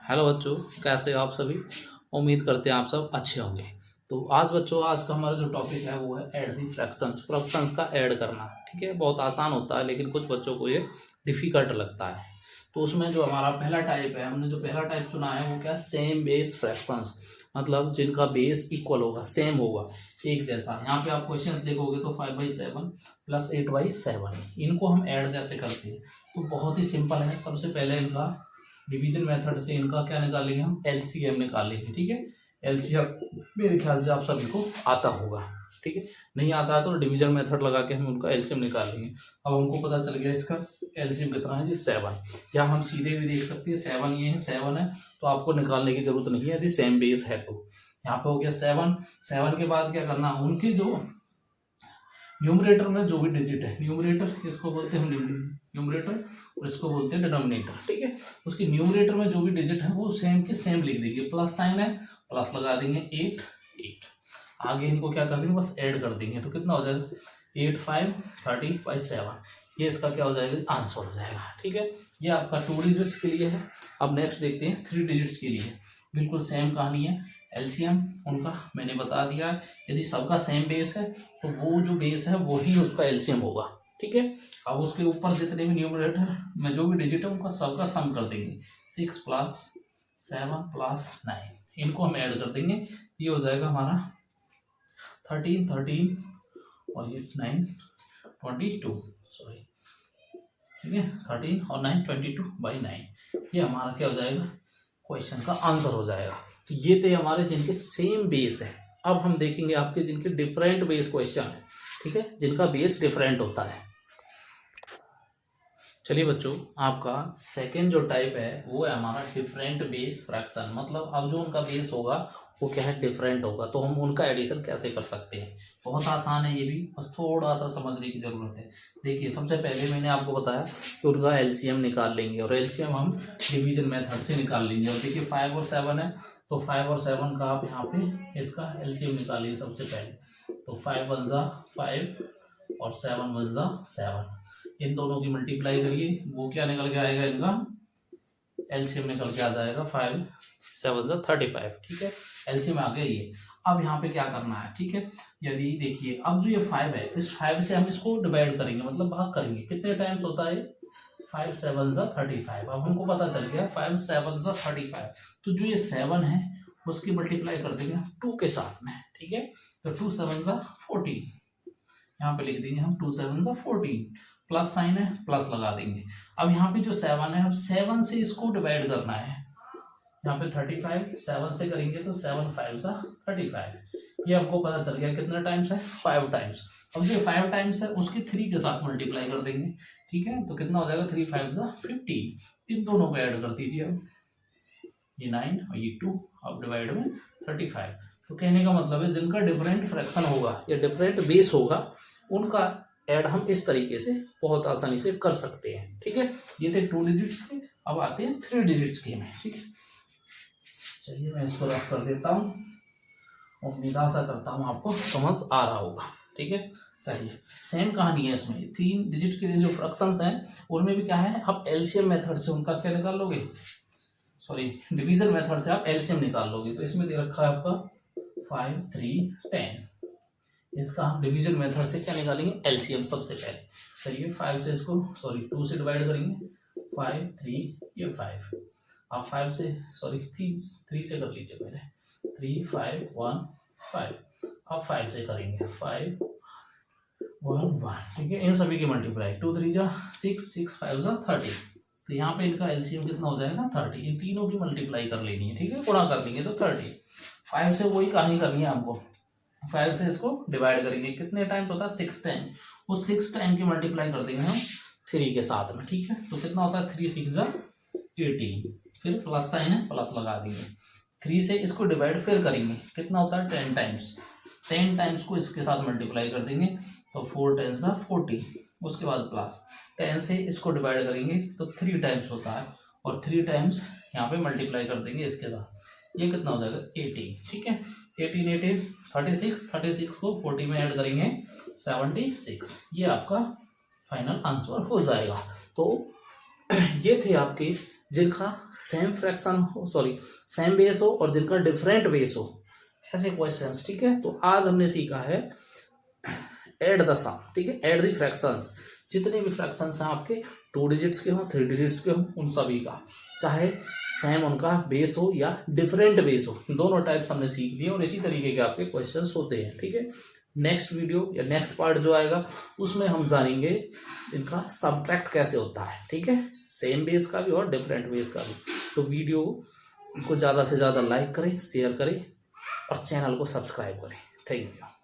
Hello बच्चों, कैसे हो आप सभी। उम्मीद करते हैं आप सब अच्छे होंगे। तो आज बच्चों, आज का हमारा जो टॉपिक है वो है ऐड दी फ्रैक्शंस। फ्रैक्शंस का ऐड करना, ठीक है। बहुत आसान होता है लेकिन कुछ बच्चों को ये डिफ़िकल्ट लगता है। तो उसमें जो हमारा पहला टाइप है, हमने जो पहला टाइप चुना है वो क्या है, सेम बेस फ्रैक्शंस। मतलब जिनका बेस इक्वल होगा, सेम होगा, एक जैसा। यहाँ पे आप क्वेश्चंस देखोगे तो 5/7 प्लस 8/7, इनको हम ऐड कैसे करते हैं। तो बहुत ही सिंपल है। सबसे पहले इनका डिवीजन मेथड से इनका क्या निकालेंगे, हम एलसीएम निकालेंगे, ठीक है। एलसीएम मेरे ख्याल से आप सभी को आता होगा, ठीक है। नहीं आता है तो डिवीजन मेथड लगा के हम उनका एलसीएम निकालेंगे। अब हमको पता चल गया इसका एलसीएम कितना है जी, 7। या हम सीधे भी देख सकते हैं 7, ये है 7 है, तो आपको निकालने की जरूरत नहीं है यदि सेम बेस है तो। यहाँ पे हो गया 7। 7 के बाद क्या करना, उनके जो न्यूमरेटर में जो भी डिजिट है, न्यूमरेटर इसको बोलते हैं हम न्यूमरेटर, और इसको बोलते हैं डिनोमिनेटर, ठीक है। उसकी न्यूमरेटर में जो भी डिजिट है वो सेम के सेम लिख देंगे। प्लस साइन है, प्लस लगा देंगे 8 8। आगे इनको क्या कर देंगे, बस ऐड कर देंगे। तो कितना हो जाएगा, 8 5 30/7। ये इसका क्या हो जाएगा, आंसर हो जाएगा, ठीक है। ये आपका 2 डिजिट्स के लिए है। अब नेक्स्ट देखते हैं 3 डिजिट्स के लिए। बिल्कुल सेम कहानी है। एलसीएम उनका मैंने बता दिया, यदि सबका सेम बेस है तो वो जो बेस है वो ही उसका एलसीएम होगा, ठीक है। अब उसके ऊपर जितने भी न्यूमरेटर में जो भी डिजिट है उनका सबका सम कर देंगे। 6 + 7 + 9, इनको हम ऐड कर देंगे। ये हो जाएगा हमारा 13 13 और ये 9 22, सॉरी, ठीक है। 13 और 9 22/9, ये हमारा क्या हो जाएगा, क्वेश्चन का आंसर हो जाएगा। तो ये थे हमारे जिनके सेम बेस है। अब हम देखेंगे आपके जिनके डिफरेंट बेस क्वेश्चन है, ठीक है, जिनका बेस डिफरेंट होता है। चलिए बच्चों, आपका सेकंड जो टाइप है वो है हमारा डिफरेंट बेस फ्रैक्शन। मतलब अब जो उनका बेस होगा वो क्या है, डिफरेंट होगा। तो हम उनका एडिशन कैसे कर सकते हैं, बहुत आसान है ये भी, बस थोड़ा सा समझने की ज़रूरत है। देखिए, सबसे पहले मैंने आपको बताया कि उनका एलसीएम निकाल लेंगे, और एलसीएम हम डिवीजन मेथड से निकाल लेंगे। और देखिए 5 और 7 है, तो 5 और 7 का आप यहाँ पे इसका एलसीएम निकालिए सबसे पहले। तो 5 1 जा 5 और 7 1 जा 7, इन दोनों की मल्टीप्लाई करिए, वो क्या निकल के आएगा, इनका एलसीएम निकल के आ जाएगा 5 7 जा 35, ठीक है। एलसीएम आ गया ये। अब यहाँ पे क्या करना है, ठीक है। यदि देखिए अब जो ये 5 है, इस 5 से हम इसको डिवाइड करेंगे, मतलब भाग करेंगे। कितने टाइम्स होता है, 5 7 जा 35। अब हमको पता चल गया 5 7 जा 35, तो जो ये 7 है उसकी मल्टीप्लाई कर देंगे 2 के साथ में, ठीक है। तो 2 7 जा 14, यहाँ पे लिख देंगे हम 2 7 जा 14। प्लस साइन है, प्लस लगा देंगे। अब यहाँ पे जो 7 है, अब 7 से इसको डिवाइड करना है। यहाँ पे 35 7 से करेंगे तो 7 5 जा 35। ये हमको पता चल गया कितना टाइम्स है, 5 टाइम्स। अब जो 5 टाइम्स है उसकी 3 के साथ मल्टीप्लाई कर देंगे, ठीक है। तो कितना हो जाएगा, 3 5 जा 15। इन दोनों को ऐड कर दीजिए। अब ये 9 और ये 2, अब डिवाइड में 35। तो कहने का मतलब है जिनका डिफरेंट फ्रैक्शन होगा या डिफरेंट बेस होगा उनका ऐड हम इस तरीके से बहुत आसानी से कर सकते हैं, ठीक है। ये थे 2 डिजिट्स के। अब आते हैं 3 डिजिट्स के में, ठीक है। चलिए मैं इसको रफ कर देता हूँ, उम्मीद आशा करता हूँ आपको समझ आ रहा होगा, ठीक है। चलिए, सेम कहानी है इसमें। 3 डिजिट के जो फ्रैक्शंस हैं उनमें भी क्या है, आप एलसीएम मेथड से उनका क्या निकाल लोगे, सॉरी, डिवीजन मेथड से आप एलसीएम निकाल लोगे। तो इसमें दे रखा है आपका 5 3 10, इसका हम डिवीजन मेथड से क्या निकालेंगे, एलसीएम सबसे पहले। चलिए 5 से इसको, सॉरी 2 से डिवाइड करेंगे, 5 3 ये 5। आप 5 से, सॉरी 3 से कर लीजिए पहले, 3 5 1 5। अब 5 से करेंगे, 5 1 1, ठीक है। इन सभी की मल्टीप्लाई, 2 3 जा 6 6 5 जा 30। तो यहाँ पे इनका एलसीएम कितना हो जाएगा, 30। इन तीनों की मल्टीप्लाई कर लेनी है, ठीक है, गुणा कर लेंगे तो 30। 5 से वही कहानी करनी है हमको, 5 से इसको डिवाइड करेंगे, कितने टाइम्स होता है, 6 टाइम। उस 6 टाइम की मल्टीप्लाई कर देंगे हम 3 के साथ में, ठीक है। तो कितना होता है, 3 6 जा 18। फिर प्लस साइन है, प्लस लगा देंगे। 3 से इसको डिवाइड फिर करेंगे, कितना होता है, 10 टाइम्स। 10 टाइम्स को इसके साथ मल्टीप्लाई कर देंगे, तो 4 10 जा 40। उसके बाद प्लस 10 से इसको डिवाइड करेंगे तो 3 टाइम्स होता है, और 3 टाइम्स यहाँ पे मल्टीप्लाई कर देंगे इसके साथ। ये कितना हो जाएगा, 18, ठीक है। 18 18 36, 36 को 40 में ऐड करेंगे 76। ये आपका फाइनल आंसर हो जाएगा। तो ये थे आपके जिनका सेम फ्रैक्शन हो, सॉरी सेम बेस हो और जिनका डिफरेंट बेस हो, ऐसे क्वेश्चंस। ठीक है, तो आज हमने सीखा है ऐड द सम, ठीक है, ऐड द फ्रैक्शंस। जितने भी फ्रैक्शंस हैं आपके 2 डिजिट्स के हों 3 डिजिट्स के हों, उन सभी का, चाहे सेम उनका बेस हो या डिफरेंट बेस हो, दोनों टाइप्स हमने सीख लिए और इसी तरीके के आपके क्वेश्चंस होते हैं। ठीक है, नेक्स्ट वीडियो या नेक्स्ट पार्ट जो आएगा उसमें हम जानेंगे इनका सब्ट्रैक्ट कैसे होता है। ठीक है, सेम बेस का भी और डिफरेंट बेस का भी। तो वीडियो को ज़्यादा से ज़्यादा लाइक करें, शेयर करें और चैनल को सब्सक्राइब करें। Thank you.